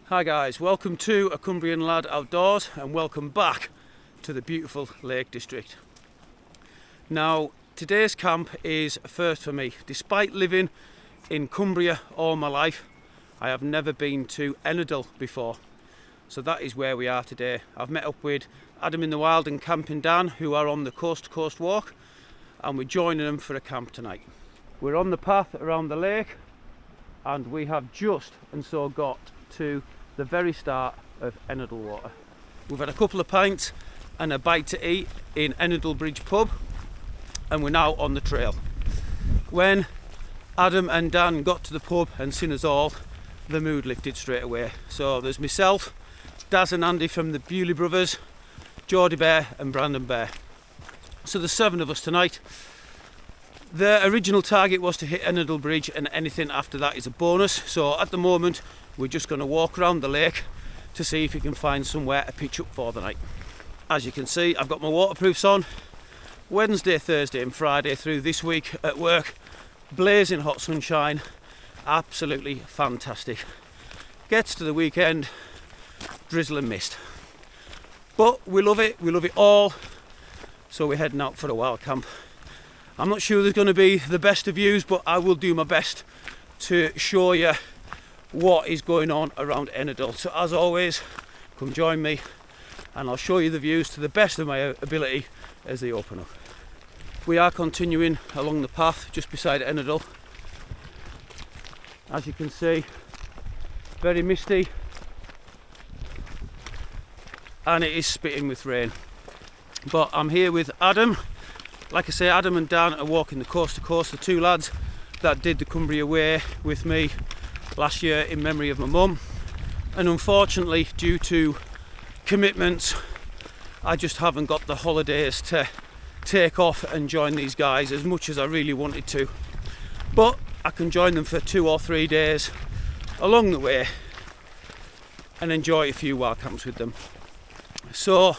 Hi guys, welcome to A Cumbrian Lad Outdoors and welcome back to the beautiful Lake District. Now today's camp is a first for me. Despite living in Cumbria all my life, I have never been to Ennerdale before. So that is where we are today. I've met up with Adam in the Wild and Camping Dan, who are on the coast to coast walk, and we're joining them for a camp tonight. We're on the path around the lake and we have just got to the very start of Ennerdale water. We've had a couple of pints and a bite to eat in Ennerdale Bridge pub, and we're now on the trail. When Adam and Dan got to the pub and seen us all, the mood lifted straight away. So there's myself, Daz and Andy from the Bewley Brothers, Geordie Bear and Brandon Bear. So there's 7 of us tonight. The original target was to hit Ennerdale Bridge, and anything after that is a bonus. So at the moment we're just going to walk around the lake to see if we can find somewhere to pitch up for the night. As you can see, I've got my waterproofs on. Wednesday, Thursday and Friday through this week at work, blazing hot sunshine, absolutely fantastic. Gets to the weekend, drizzle and mist. But we love it all, so we're heading out for a wild camp. I'm not sure there's going to be the best of views, but I will do my best to show you what is going on around Ennerdale. So as always, come join me and I'll show you the views to the best of my ability as they open up. We are continuing along the path just beside Ennerdale. As you can see, very misty and it is spitting with rain. But I'm here with Adam. Like I say, Adam and Dan are walking the coast to coast, the 2 lads that did the Cumbria Way with me last year in memory of my mum. And unfortunately, due to commitments, I just haven't got the holidays to take off and join these guys as much as I really wanted to. But I can join them for 2 or 3 days along the way and enjoy a few wild camps with them. So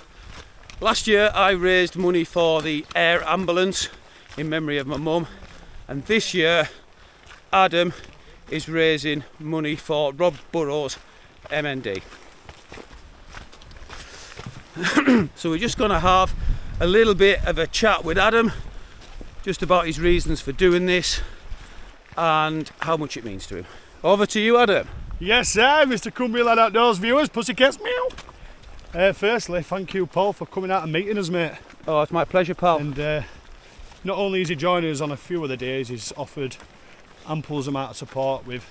last year I raised money for the air ambulance in memory of my mum, and this year Adam is raising money for Rob Burrows' MND. So we're just going to have a little bit of a chat with Adam just about his reasons for doing this and how much it means to him. Over to you, Adam. Yes sir, Mr. Cumbria Lad Outdoors viewers, pussycats meow. Firstly, thank you Paul for coming out and meeting us, mate. Oh, it's my pleasure, pal. And not only is he joining us on a few of the days, he's offered ample amount of support with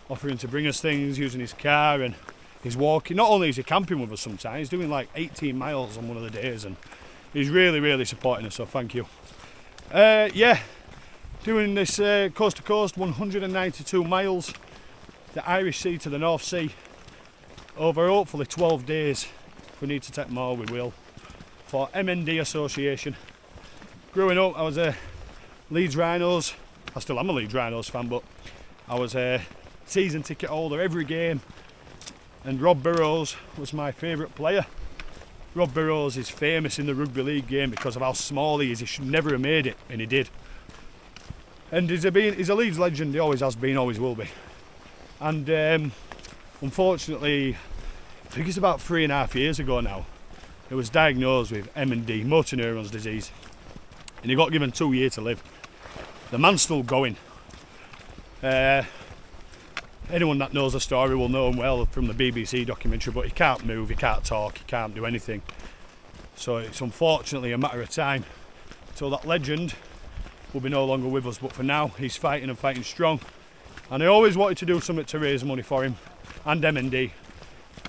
offering to bring us things, using his car, and he's walking. Not only is he camping with us sometimes, he's doing like 18 miles on one of the days, and he's really supporting us, so thank you. Yeah, doing this coast to coast, 192 miles, the Irish Sea to the North Sea, over hopefully 12 days. If we need to take more, we will, for MND Association. Growing up, I was a Leeds Rhinos. I still am a Leeds Rhinos fan, but I was a season ticket holder every game, and Rob Burrows was my favourite player. Rob Burrows is famous in the rugby league game because of how small he is. He should never have made it, and he did. And he's a Leeds legend. He always has been, always will be. And unfortunately, I think it's about 3.5 years ago now, he was diagnosed with MND, motor neurons disease, and he got given 2 years to live. The man's still going. Anyone that knows the story will know him well from the BBC documentary, but he can't move, he can't talk, he can't do anything. So it's unfortunately a matter of time till that legend will be no longer with us, but for now he's fighting and fighting strong. And I always wanted to do something to raise money for him and MND.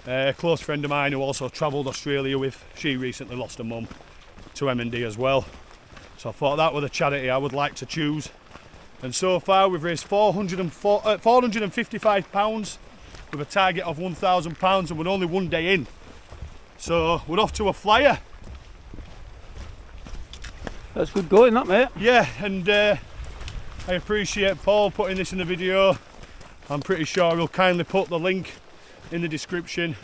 A close friend of mine who also travelled Australia with, she recently lost her mum to MND as well. So I thought that was a charity I would like to choose. And so far we've raised £455 with a target of £1,000, and we're only 1 day in. So we're off to a flyer. That's good going, that, mate. Yeah, and I appreciate Paul putting this in the video. I'm pretty sure he'll kindly put the link in the description.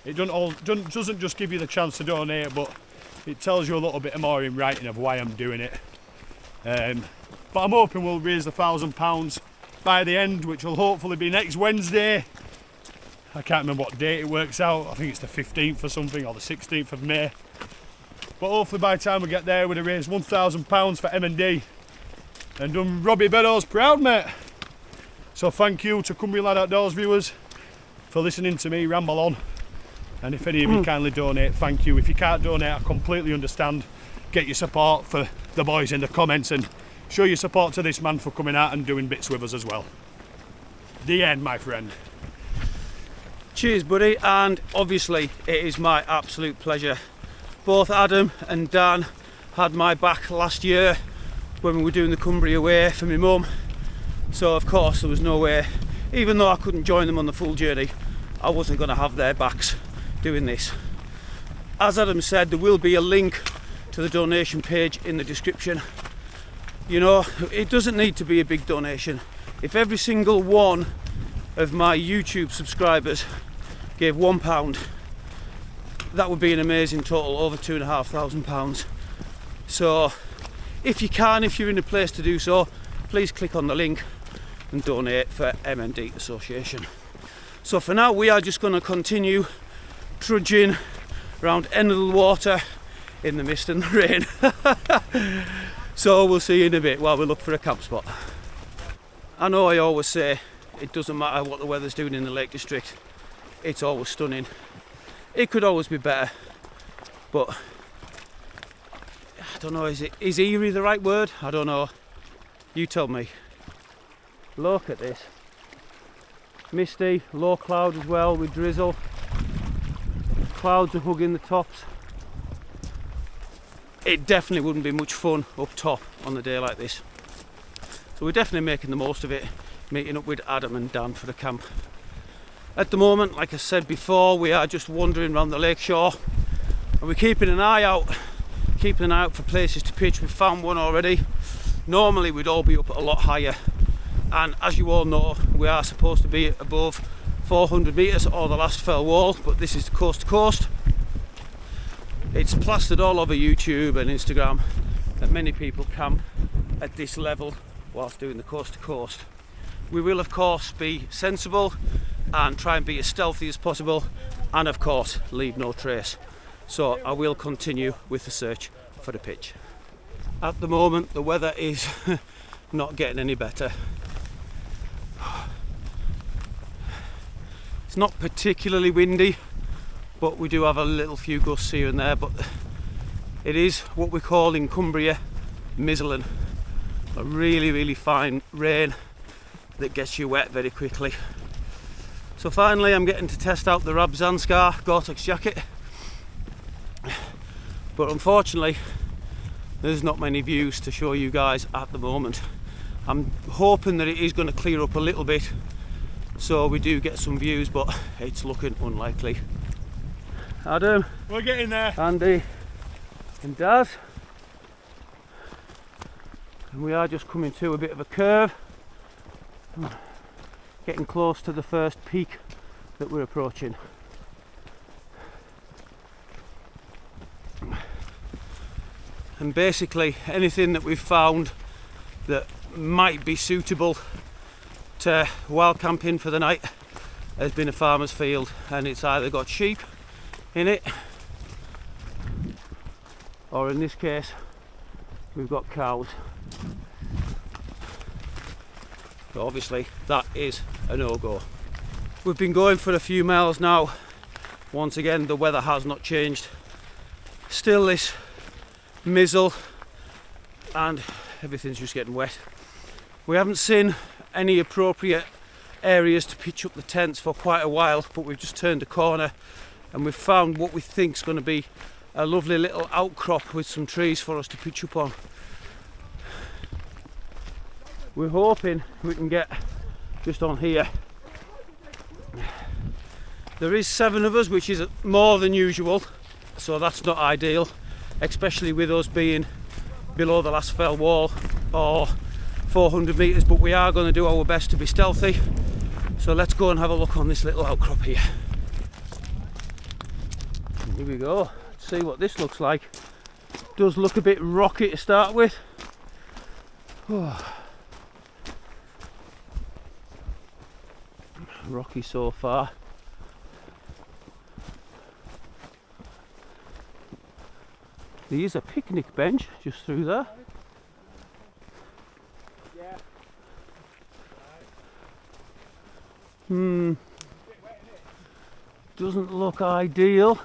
It doesn't just give you the chance to donate, but it tells you a little bit more in writing of why I'm doing it. But I'm hoping we'll raise the £1,000 by the end, which will hopefully be next Wednesday. I can't remember what date it works out. I think it's the 15th or something, or the 16th of May. But hopefully by the time we get there, we'd have raised £1,000 for M&D and done Robbie Beddoes proud, mate. So thank you to Cumbrian Lad Outdoors viewers for listening to me ramble on. And if any of you kindly donate, thank you. If you can't donate, I completely understand. Get your support for the boys in the comments and show your support to this man for coming out and doing bits with us as well. The end, my friend. Cheers, buddy, and obviously it is my absolute pleasure. Both Adam and Dan had my back last year when we were doing the Cumbria Way for my mum. So of course there was no way, even though I couldn't join them on the full journey, I wasn't going to have their backs doing this. As Adam said, there will be a link to the donation page in the description. You know, it doesn't need to be a big donation. If every single one of my YouTube subscribers gave £1, that would be an amazing total, over £2,500. So if you can, if you're in a place to do so, please click on the link and donate for M&D Association. So for now, we are just going to continue trudging around Ennerdale water in the mist and the rain. So we'll see you in a bit while we look for a camp spot. I know I always say it doesn't matter what the weather's doing in the Lake District, it's always stunning. It could always be better, but I don't know, is eerie the right word? I don't know. You tell me. Look at this. Misty, low cloud as well with drizzle. Clouds are hugging the tops. It definitely wouldn't be much fun up top on a day like this. So we're definitely making the most of it, meeting up with Adam and Dan for the camp. At the moment, like I said before, we are just wandering around the lake shore and we're keeping an eye out for places to pitch. We've found one already. Normally we'd all be up a lot higher, and as you all know, we are supposed to be above 400 metres or the last fell wall, but this is coast to coast. It's plastered all over YouTube and Instagram that many people camp at this level whilst doing the coast to coast. We will of course be sensible and try and be as stealthy as possible, and of course leave no trace. So I will continue with the search for the pitch. At the moment the weather is not getting any better. It's not particularly windy, but we do have a little few gusts here and there, but it is what we call in Cumbria mizzling, a really fine rain that gets you wet very quickly. So finally I'm getting to test out the Rab Zanskar Gore-Tex jacket, but unfortunately there's not many views to show you guys at the moment. I'm hoping that it is going to clear up a little bit so we do get some views, but it's looking unlikely. Adam, we're getting there. Andy and Daz, and we are just coming to a bit of a curve, getting close to the first peak that we're approaching. And basically anything that we've found that might be suitable to wild camping for the night has been a farmer's field, and it's either got sheep in it, or in this case we've got cows. So obviously that is a no-go. We've been going for a few miles now. Once again the weather has not changed. Still this mizzle and everything's just getting wet. We haven't seen any appropriate areas to pitch up the tents for quite a while, but we've just turned a corner and we've found what we think is going to be a lovely little outcrop with some trees for us to pitch up on. We're hoping we can get just on here. There is 7 of us, which is more than usual, so that's not ideal, especially with us being below the last fell wall or 400 metres, but we are going to do our best to be stealthy. So let's go and have a look on this little outcrop here. Here we go. Let's see what this looks like. Does look a bit rocky to start with. Rocky so far. There is a picnic bench just through there. Doesn't look ideal.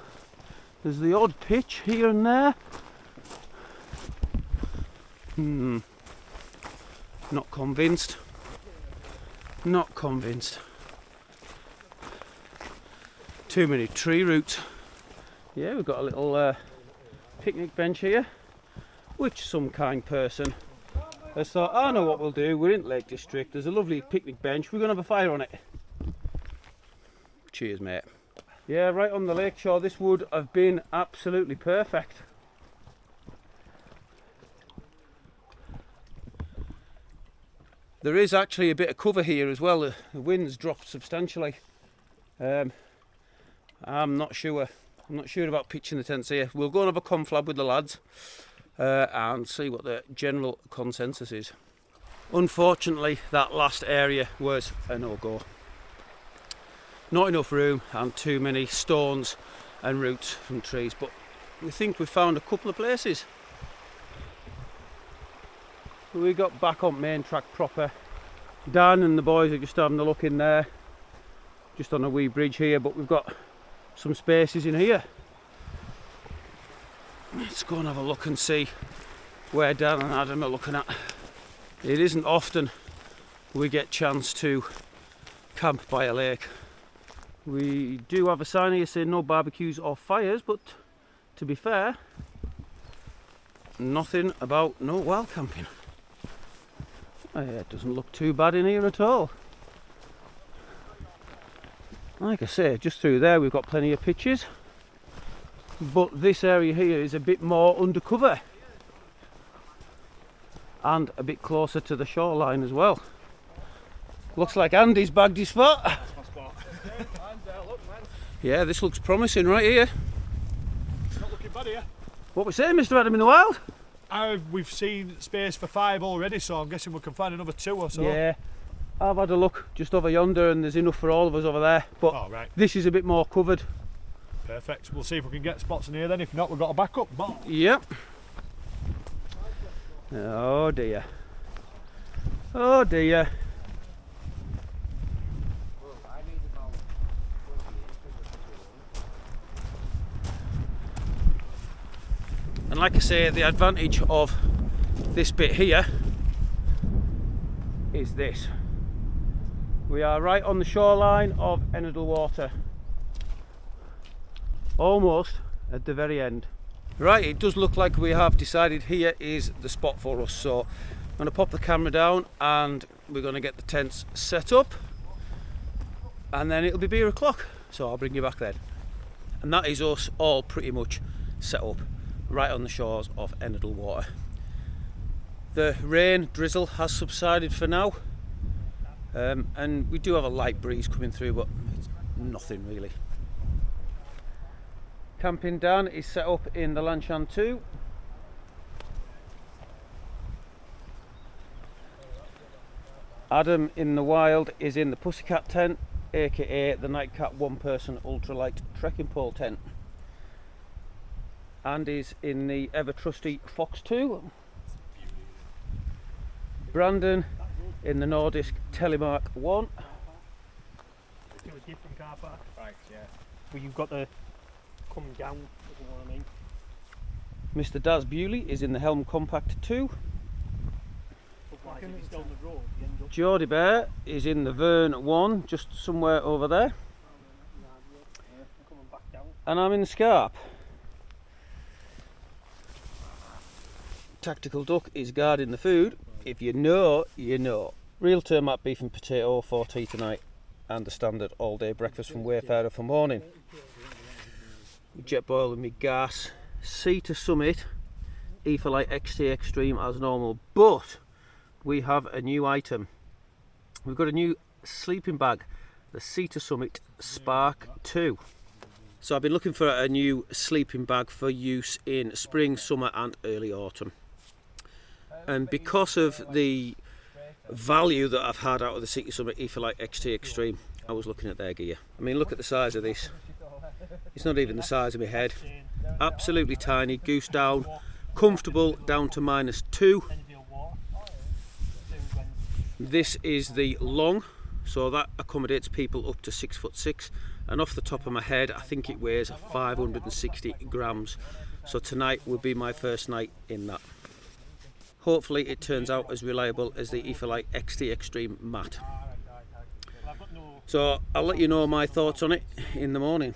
There's the odd pitch here and there. Not convinced. Not convinced. Too many tree roots. Yeah, we've got a little picnic bench here, which some kind person has thought, I know what we'll do, we're in Lake District, there's a lovely picnic bench, we're going to have a fire on it. Cheers, mate. Yeah, right on the lake shore, this would have been absolutely perfect. There is actually a bit of cover here as well, the wind's dropped substantially. I'm not sure about pitching the tents here. We'll go and have a conflab with the lads and see what the general consensus is. Unfortunately, that last area was a no-go. Not enough room and too many stones and roots from trees, but we think we've found a couple of places. We got back on main track proper. Dan and the boys are just having a look in there, just on a wee bridge here, but we've got some spaces in here. Let's go and have a look and see where Dan and Adam are looking at. It isn't often we get chance to camp by a lake. We do have a sign here saying no barbecues or fires, but to be fair, nothing about no wild camping. It doesn't look too bad in here at all. Like I say, just through there we've got plenty of pitches, but this area here is a bit more undercover and a bit closer to the shoreline as well. Looks like Andy's bagged his spot. That's my spot. Yeah, this looks promising right here. Not looking bad here. What we say, Mr. Adam in the Wild? We've seen space for 5 already, so I'm guessing we can find another 2 or so. Yeah, I've had a look just over yonder and there's enough for all of us over there, but this is a bit more covered. Perfect. We'll see if we can get spots in here then. If not, we've got a backup. Yep. Oh dear. Oh dear. And like I say, the advantage of this bit here is this. We are right on the shoreline of Ennerdale water. Almost at the very end. Right, it does look like we have decided here is the spot for us. So I'm going to pop the camera down and we're going to get the tents set up. And then it'll be beer o'clock. So I'll bring you back then. And that is us all pretty much set up right on the shores of Ennerdale water. The rain drizzle has subsided for now, and we do have a light breeze coming through, but it's nothing really. Camping Dan is set up in the Lanchan 2. Adam in the Wild is in the Pussycat tent, aka the Nightcat 1-person ultralight trekking pole tent. Andy's in the ever trusty Fox 2. Brandon in the Nordisk Telemark 1. To a different car park. Right, yeah. Well, you've got to come down, if you know what I mean. Mr. Daz Bewley is in the Helm Compact 2. Otherwise, if it's down the road, you end up... Geordie Bear is in the Vern 1, just somewhere over there. Coming back down. And I'm in the Scarp. Tactical Duck is guarding the food. If you know, you know. Real Termat beef and potato for tea tonight, and the standard all day breakfast from Wayfarer for morning. Jet boil and me gas. Sea to Summit, E for Light XT Extreme as normal, but we have a new item. We've got a new sleeping bag, the Sea to Summit Spark 2. So I've been looking for a new sleeping bag for use in spring, summer and early autumn. And because of the value that I've had out of the Sea to Summit E for Light XT Extreme, I was looking at their gear. I mean, look at the size of this. It's not even the size of my head. absolutely tiny, goose down, comfortable down to -2. This is the long, so that accommodates people up to 6'6", and off the top of my head I think it weighs 560 grams. So tonight will be my first night in that. Hopefully it turns out as reliable as the Etherlite XT Extreme mat. So I'll let you know my thoughts on it in the morning.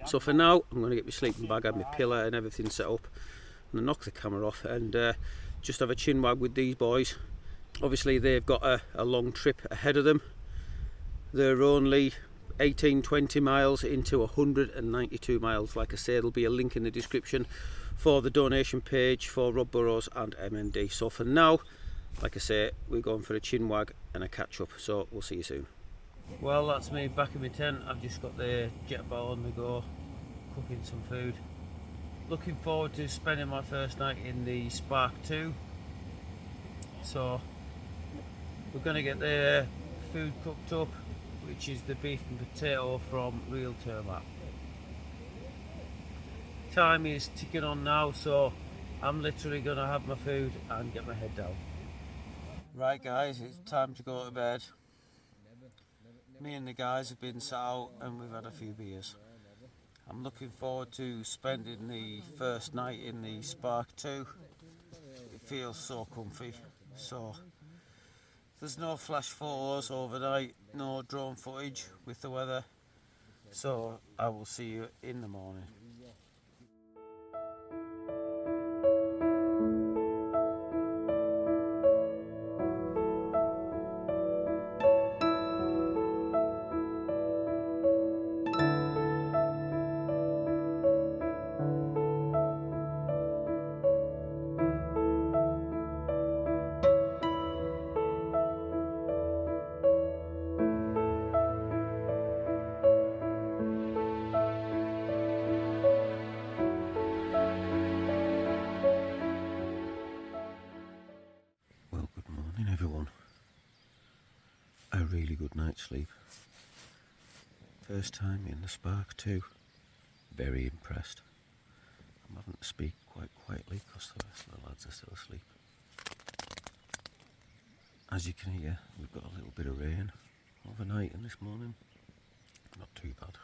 So for now I'm going to get my sleeping bag, have my pillow and everything set up. I'm going to knock the camera off and just have a chin wag with these boys. Obviously they've got a long trip ahead of them. They're only 18-20 miles into 192 miles. Like I say, there'll be a link in the description for the donation page for Rob Burrows and MND. So for now, like I say, we're going for a chin wag and a catch up, so we'll see you soon. Well, that's me back in my tent. I've just got the jet ball on the go, cooking some food. Looking forward to spending my first night in the Spark 2. So we're going to get the food cooked up, which is the beef and potato from Real Termat. Time is ticking on now, so I'm literally going to have my food and get my head down. Right guys, it's time to go to bed. Me and the guys have been sat out and we've had a few beers. I'm looking forward to spending the first night in the Spark 2. It feels so comfy. So there's no flash photos overnight, no drone footage with the weather. So I will see you in the morning. Everyone, a really good night's sleep. First time in the Spark 2, very impressed. I'm having to speak quite quietly because the rest of the lads are still asleep. As you can hear, we've got a little bit of rain overnight and this morning, not too bad.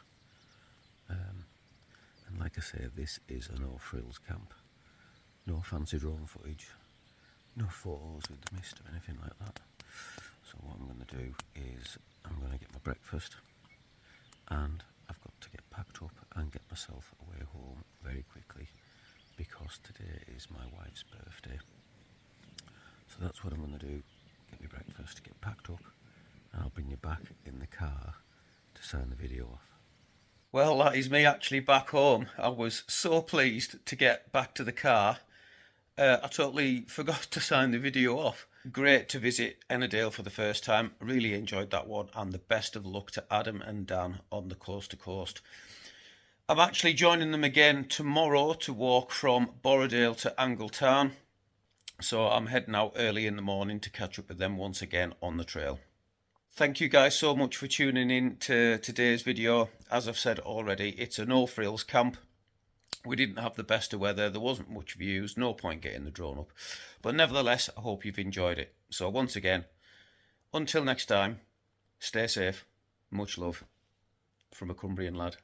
And like I say, this is a no frills camp, no fancy drone footage. No photos with the mist or anything like that. So what I'm going to do is I'm going to get my breakfast and I've got to get packed up and get myself away home very quickly because today is my wife's birthday. So that's what I'm going to do, get my breakfast, get packed up, and I'll bring you back in the car to sign the video off. Well, that is me actually back home. I was so pleased to get back to the car. I totally forgot to sign the video off. Great to visit Ennerdale for the first time. Really enjoyed that one, and the best of luck to Adam and Dan on the coast to coast. I'm actually joining them again tomorrow to walk from Borrowdale to Angletown. So I'm heading out early in the morning to catch up with them once again on the trail. Thank you guys so much for tuning in to today's video. As I've said already, it's a no frills camp. We didn't have the best of weather, there wasn't much views, no point getting the drone up. But nevertheless, I hope you've enjoyed it. So once again, until next time, stay safe, much love from a Cumbrian lad.